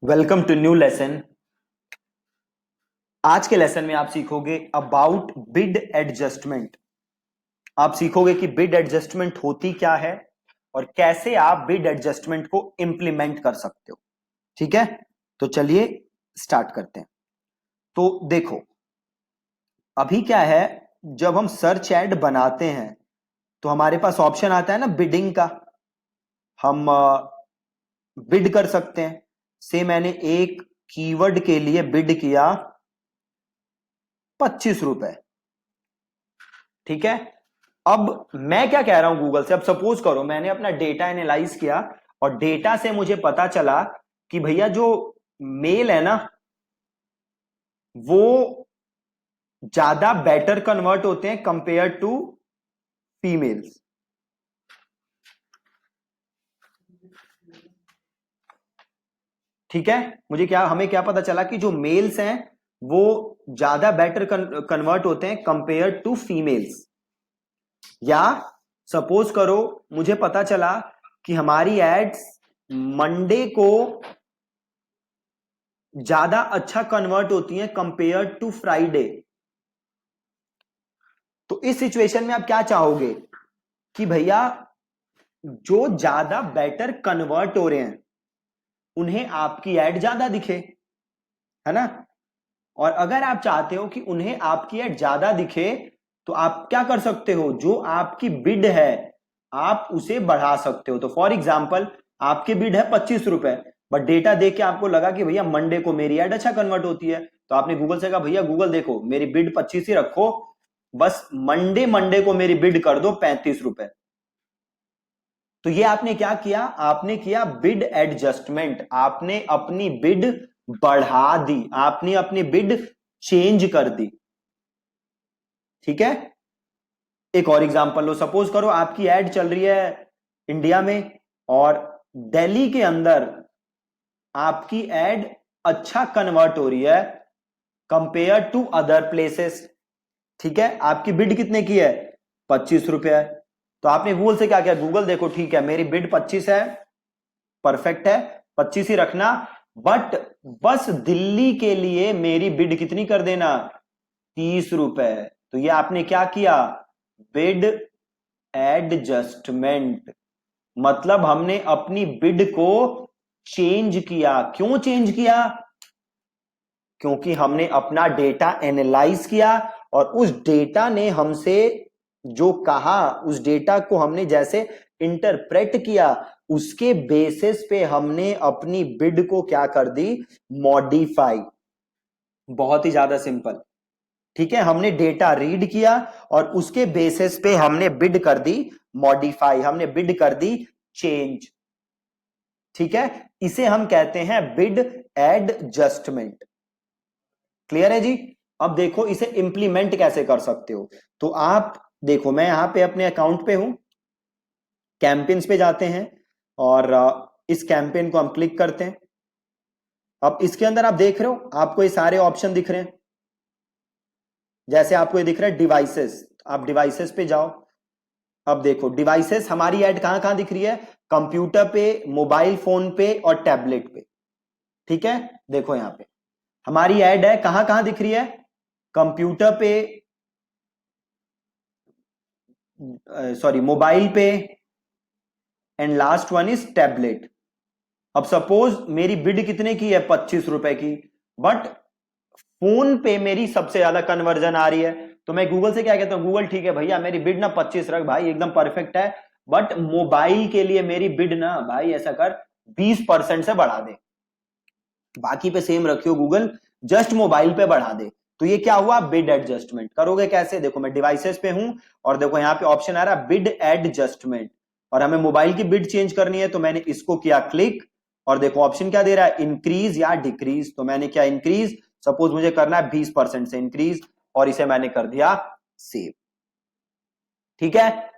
Welcome to new lesson. आज के lesson में आप सीखोगे अबाउट बिड एडजस्टमेंट। आप सीखोगे कि बिड एडजस्टमेंट होती क्या है और कैसे आप बिड एडजस्टमेंट को इंप्लीमेंट कर सकते हो। ठीक है, तो चलिए स्टार्ट करते हैं। तो देखो, अभी क्या है, जब हम सर्च एड बनाते हैं तो हमारे पास ऑप्शन आता है ना बिडिंग का। हम बिड कर सकते हैं। से मैंने एक कीवर्ड के लिए बिड किया 25 रुपए। ठीक है, अब मैं क्या कह रहा हूं गूगल से, अब सपोज करो मैंने अपना डेटा एनालाइज किया और डेटा से मुझे पता चला कि भैया जो मेल है ना वो ज्यादा बेटर कन्वर्ट होते हैं कंपेयर टू फीमेल्स। ठीक है, मुझे क्या हमें क्या पता चला कि जो मेल्स हैं वो ज्यादा बेटर कन्वर्ट होते हैं कंपेयर टू फीमेल्स। या सपोज करो मुझे पता चला कि हमारी एड्स मंडे को ज्यादा अच्छा कन्वर्ट होती है कंपेयर टू फ्राइडे। तो इस सिचुएशन में आप क्या चाहोगे कि भैया जो ज्यादा बेटर कन्वर्ट हो रहे हैं उन्हें आपकी एड ज्यादा दिखे, है ना। और अगर आप चाहते हो कि उन्हें आपकी एड ज्यादा दिखे तो आप क्या कर सकते हो, जो आपकी बिड है आप उसे बढ़ा सकते हो। तो फॉर एग्जाम्पल आपकी बिड है 25 रुपए, बट डेटा देख के आपको लगा कि भैया मंडे को मेरी एड अच्छा कन्वर्ट होती है, तो आपने गूगल से कहा भैया गूगल देखो मेरी बिड 25 ही रखो, बस मंडे मंडे को मेरी बिड कर दो 35 रुपए। तो ये आपने क्या किया, आपने किया बिड एडजस्टमेंट, आपने अपनी बिड बढ़ा दी, आपने अपनी बिड चेंज कर दी। ठीक है, एक और एग्जांपल लो। सपोज करो आपकी एड चल रही है इंडिया में और दिल्ली के अंदर आपकी एड अच्छा कन्वर्ट हो रही है कंपेयर टू अदर प्लेसेस। ठीक है, आपकी बिड कितने की है, 25 रुपए है। तो आपने गूगल से क्या किया, गूगल देखो ठीक है मेरी बिड 25 है, परफेक्ट है, 25 ही रखना, बट बस दिल्ली के लिए मेरी बिड कितनी कर देना, 30 रुपए। तो ये आपने क्या किया, बिड एडजस्टमेंट। मतलब हमने अपनी बिड को चेंज किया। क्यों चेंज किया, क्योंकि हमने अपना डेटा एनालाइज किया और उस डेटा ने हमसे जो कहा, उस डेटा को हमने जैसे इंटरप्रेट किया, उसके बेसिस पे हमने अपनी बिड को क्या कर दी, मॉडिफाई। बहुत ही ज्यादा सिंपल। ठीक है, हमने डेटा रीड किया और उसके बेसिस पे हमने बिड कर दी मॉडिफाई, हमने बिड कर दी चेंज। ठीक है, इसे हम कहते हैं बिड एडजस्टमेंट। क्लियर है जी। अब देखो इसे इंप्लीमेंट कैसे कर सकते हो। तो आप देखो मैं यहां पे अपने अकाउंट पे हूं, कैंपेन्स पे जाते हैं और इस कैंपेन को हम क्लिक करते हैं। अब इसके अंदर आप देख रहे हो आपको ये सारे ऑप्शन दिख रहे हैं, जैसे आपको ये दिख रहा है डिवाइसेस, आप डिवाइसेस पे जाओ। अब देखो डिवाइसेस हमारी ऐड कहां कहां दिख रही है, कंप्यूटर पे, मोबाइल फोन पे और टैबलेट पे। ठीक है, देखो यहां पे हमारी ऐड है कहां कहां दिख रही है, कंप्यूटर पे, सॉरी मोबाइल पे, and last one is tablet. अब सपोज मेरी बिड कितने की है, 25 रुपए की, बट फोन पे मेरी सबसे ज्यादा कन्वर्जन आ रही है। तो मैं गूगल से क्या कहता हूं, गूगल ठीक है भैया मेरी बिड ना 25 रख भाई, एकदम परफेक्ट है, बट मोबाइल के लिए मेरी बिड ना भाई ऐसा कर 20% से बढ़ा दे, बाकी पे सेम रखियो गूगल, जस्ट मोबाइल पे बढ़ा दे। तो ये क्या हुआ, बिड एडजस्टमेंट। करोगे कैसे, देखो मैं डिवाइसेस पे हूं और देखो यहां पे ऑप्शन आ रहा है बिड एडजस्टमेंट, और हमें मोबाइल की बिड चेंज करनी है तो मैंने इसको किया क्लिक, और देखो ऑप्शन क्या दे रहा है, इंक्रीज या डिक्रीज। तो मैंने क्या इंक्रीज, सपोज मुझे करना है 20% से इंक्रीज, और इसे मैंने कर दिया सेव। ठीक है,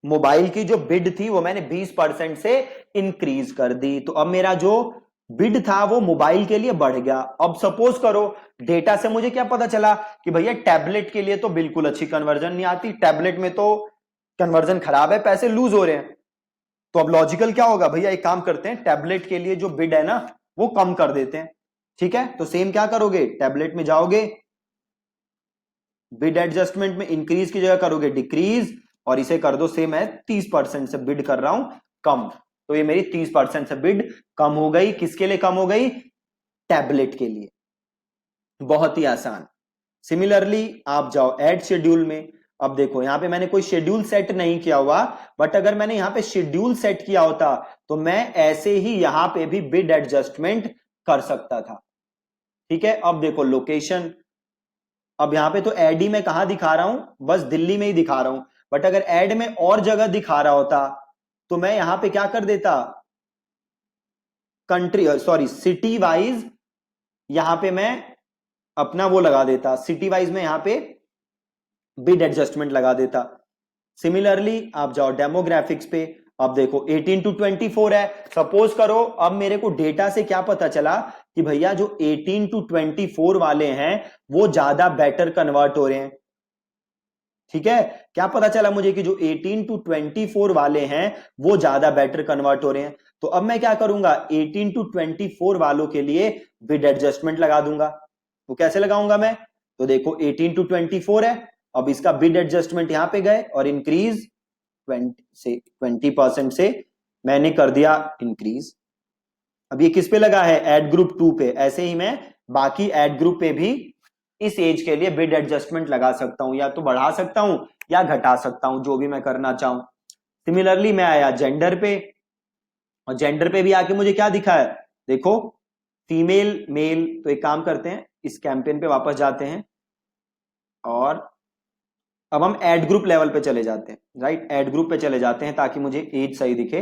मोबाइल की जो बिड थी वो मैंने 20% से इंक्रीज कर दी, तो अब मेरा जो बिड था वो मोबाइल के लिए बढ़ गया। अब सपोज करो डेटा से मुझे क्या पता चला कि भैया टैबलेट के लिए तो बिल्कुल अच्छी कन्वर्जन नहीं आती, टैबलेट में तो कन्वर्जन खराब है, पैसे लूज हो रहे हैं। तो अब लॉजिकल क्या होगा भैया, एक काम करते हैं, टैबलेट के लिए जो बिड है ना वो कम कर देते हैं, ठीक है। तो सेम क्या करोगे, टैबलेट में जाओगे, बिड एडजस्टमेंट में इंक्रीज की जगह करोगे डिक्रीज, और इसे कर दो सेम है 30% से बिड कर रहा हूं कम। तो ये मेरी 30% से बिड कम हो गई, किसके लिए कम हो गई, टैबलेट के लिए। बहुत ही आसान। सिमिलरली आप जाओ ऐड शेड्यूल में, अब देखो यहां पे मैंने कोई शेड्यूल सेट नहीं किया हुआ, बट अगर मैंने यहां पे शेड्यूल सेट किया होता तो मैं ऐसे ही यहां पे भी बिड एडजस्टमेंट कर सकता था, ठीक है। अब देखो लोकेशन, अब यहां पे तो एड ही मैं कहां दिखा रहा हूं, बस दिल्ली में ही दिखा रहा हूं, बट अगर एड में और जगह दिखा रहा होता तो मैं यहां पे क्या कर देता, कंट्री सॉरी सिटी वाइज यहां पे मैं अपना वो लगा देता, सिटी वाइज में यहां पे बिड एडजस्टमेंट लगा देता। सिमिलरली आप जाओ डेमोग्राफिक्स पे, अब देखो 18 टू 24 है, सपोज करो अब मेरे को डेटा से क्या पता चला कि भैया जो 18 टू 24 वाले हैं वो ज्यादा बेटर कन्वर्ट हो रहे हैं, ठीक है। क्या पता चला मुझे कि जो 18 टू 24 वाले हैं वो ज्यादा बेटर कन्वर्ट हो रहे हैं, तो अब मैं क्या करूंगा, 18 टू 24 वालों के लिए बिड एडजस्टमेंट लगा दूंगा। तो कैसे लगाऊंगा मैं, तो देखो 18 टू 24 है, अब इसका बिड एडजस्टमेंट यहां पे गए और इंक्रीज 20% से मैंने कर दिया इंक्रीज। अब ये किस पे लगा है, एड ग्रुप 2 पे, ऐसे ही मैं बाकी एड ग्रुप पे भी इस एज के लिए बिड एडजस्टमेंट लगा सकता हूं, या तो बढ़ा सकता हूं या घटा सकता हूं, जो भी मैं करना चाहूं। सिमिलरली मैं आया जेंडर पे, और जेंडर पे भी आके मुझे क्या दिखा है, देखो फीमेल मेल। तो एक काम करते हैं, इस कैंपेन पे वापस जाते हैं और अब हम एड ग्रुप लेवल पे चले जाते हैं, राइट, एड ग्रुप पे चले जाते हैं ताकि मुझे एज सही दिखे।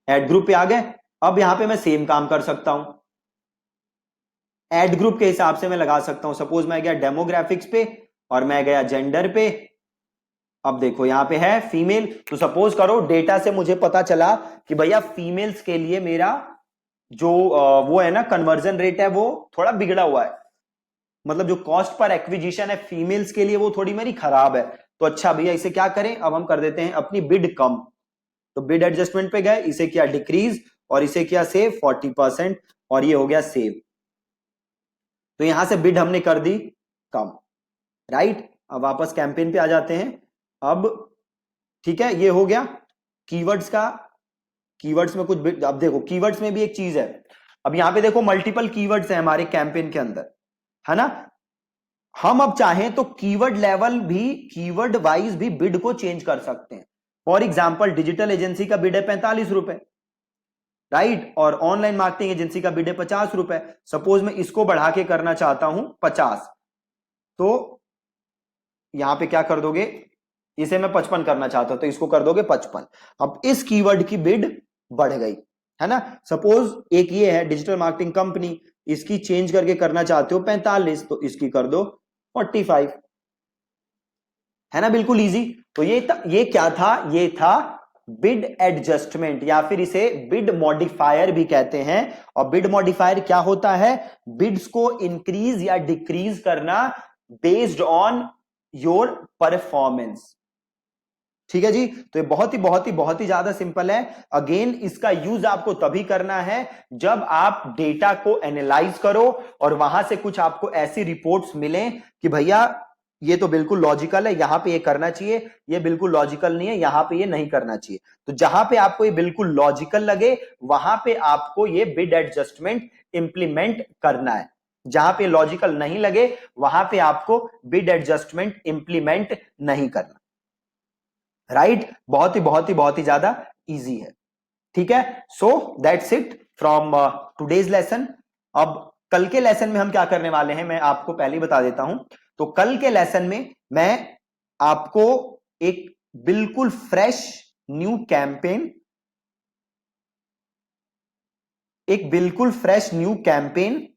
एड ग्रुप पे आ गए, अब यहां पे मैं सेम काम कर सकता हूं, एड ग्रुप के हिसाब से मैं लगा सकता हूं। सपोज मैं गया डेमोग्राफिक्स पे और मैं गया जेंडर पे, अब देखो यहां पे है फीमेल, तो सपोज करो डेटा से मुझे पता चला कि भैया फीमेल्स के लिए मेरा जो वो है ना कन्वर्जन रेट है वो थोड़ा बिगड़ा हुआ है, मतलब जो कॉस्ट पर एक्विजिशन है फीमेल्स के लिए वो थोड़ी मेरी खराब है। तो अच्छा भैया इसे क्या करें, अब हम कर देते हैं अपनी बिड कम। तो बिड एडजस्टमेंट पे गए, इसे किया डिक्रीज और इसे किया सेव 40%, और ये हो गया सेव। तो यहां से बिड हमने कर दी कम, राइट। अब वापस कैंपेन पे आ जाते हैं। अब ठीक है, ये हो गया कीवर्ड्स का, कीवर्ड्स में कुछ, अब देखो कीवर्ड्स में भी एक चीज है, अब यहां पे देखो मल्टीपल कीवर्ड्स हैं हमारे कैंपेन के अंदर, है ना। हम अब चाहें तो कीवर्ड लेवल भी, कीवर्ड वाइज भी बिड को चेंज कर सकते हैं। फॉर एग्जाम्पल डिजिटल एजेंसी का बिड है 45 रुपए, राइट, और ऑनलाइन मार्केटिंग एजेंसी का बिड है 50 रुपए। सपोज मैं इसको बढ़ा के करना चाहता हूं 50, तो यहां पे क्या कर दोगे, इसे मैं 55 करना चाहता हूं तो इसको कर दोगे 55। अब इस कीवर्ड की बिड बढ़ गई, है ना। सपोज एक ये है डिजिटल मार्केटिंग कंपनी, इसकी चेंज करके करना चाहते हो 45, तो इसकी कर दो 45, है ना, बिल्कुल इजी। तो ये क्या था, ये था बिड एडजस्टमेंट, या फिर इसे बिड मॉडिफायर भी कहते हैं। और बिड मॉडिफायर क्या होता है, बिड्स को इंक्रीज या डिक्रीज करना बेस्ड ऑन योर परफॉर्मेंस, ठीक है जी। तो ये बहुत ही ज्यादा सिंपल है। अगेन इसका यूज आपको तभी करना है जब आप डेटा को एनालाइज करो और वहां से कुछ आपको ऐसी रिपोर्ट्स मिलें कि भैया ये तो बिल्कुल लॉजिकल है, यहां पे ये करना चाहिए, ये बिल्कुल लॉजिकल नहीं है, यहां पे ये नहीं करना चाहिए। तो जहां पे आपको ये बिल्कुल लॉजिकल लगे वहां पे आपको ये बिड एडजस्टमेंट इंप्लीमेंट करना है, जहां पे लॉजिकल नहीं लगे वहां पे आपको बिड एडजस्टमेंट इंप्लीमेंट नहीं करना, राइट। बहुत ही ज्यादा इजी है, ठीक है। So that's it from today's lesson. अब कल के लेसन में हम क्या करने वाले हैं मैं आपको पहले ही बता देता हूं। तो कल के लेसन में मैं आपको एक बिल्कुल फ्रेश न्यू कैंपेन, एक बिल्कुल फ्रेश न्यू कैंपेन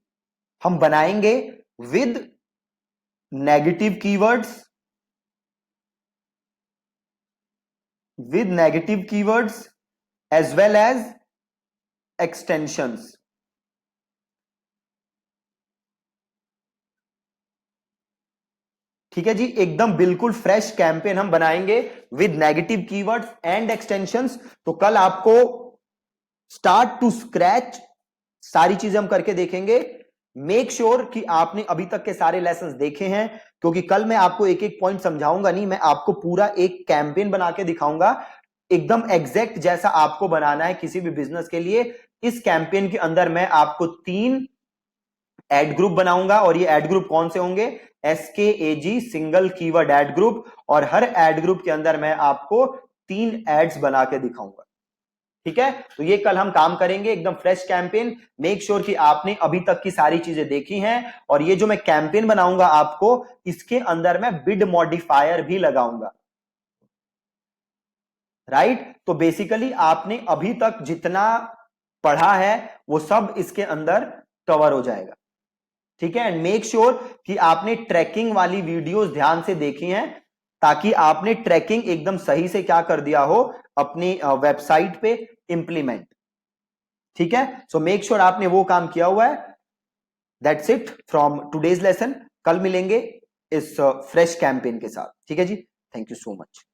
हम बनाएंगे with negative keywords, with negative keywords as well as extensions, ठीक है जी। एकदम बिल्कुल फ्रेश कैंपेन हम बनाएंगे with negative keywords and extensions. तो कल आपको स्टार्ट टू स्क्रैच, सारी चीजें हम करके देखेंगे। मेक श्योर कि आपने अभी तक के सारे लेसन्स देखे हैं, क्योंकि कल मैं आपको एक एक पॉइंट समझाऊंगा नहीं, मैं आपको पूरा एक कैंपेन बना के दिखाऊंगा, एकदम एग्जैक्ट जैसा आपको बनाना है किसी भी बिजनेस के लिए। इस कैंपेन के अंदर मैं आपको 3 एड ग्रुप बनाऊंगा, और ये एड ग्रुप कौन से होंगे? SKAG, single keyword ad group, और हर एड ग्रुप के अंदर मैं आपको 3 एड्स बना के दिखाऊंगा। ठीक है, तो ये कल हम काम करेंगे, एकदम फ्रेश कैंपेन। मेक श्योर कि आपने अभी तक की सारी चीजें देखी हैं, और ये जो मैं कैंपेन बनाऊंगा आपको, इसके अंदर मैं बिड मॉडिफायर भी लगाऊंगा। राइट, तो बेसिकली आपने अभी तक जितना पढ़ा है वो सब इसके अंदर कवर हो जाएगा। ठीक है, एंड मेक श्योर कि आपने ट्रैकिंग वाली वीडियोस ध्यान से देखी हैं, ताकि आपने ट्रैकिंग एकदम सही से क्या कर दिया हो अपनी वेबसाइट पे इंप्लीमेंट। ठीक है, सो मेक श्योर आपने वो काम किया हुआ है। That's it from today's lesson. कल मिलेंगे इस फ्रेश कैंपेन के साथ। ठीक है जी, थैंक यू सो मच।